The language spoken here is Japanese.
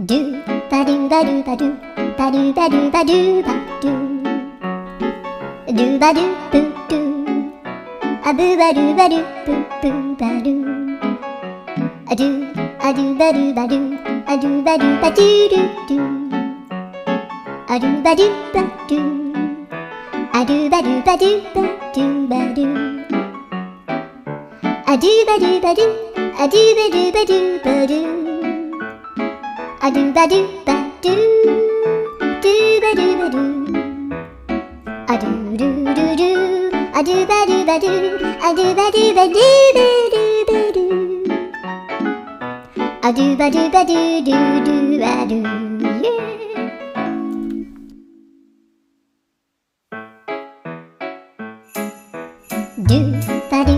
ドゥバドゥバドゥバドゥバドゥバドゥバドゥバドゥドゥバドゥブドゥアブバドゥバドゥブブバドゥアドゥアドゥバドゥバドゥアドゥバドゥバドゥドゥドゥアドゥバドゥバドゥアドゥバドゥバドゥバドゥバドゥアドゥバドゥバドゥアドゥバドゥバドゥバドゥアドゥバドゥバドゥドゥバドゥバドゥアドゥルルルアドゥバドゥバドゥアドゥバドゥバドゥバドゥバドゥアドゥバドゥバドゥドゥドゥバドゥ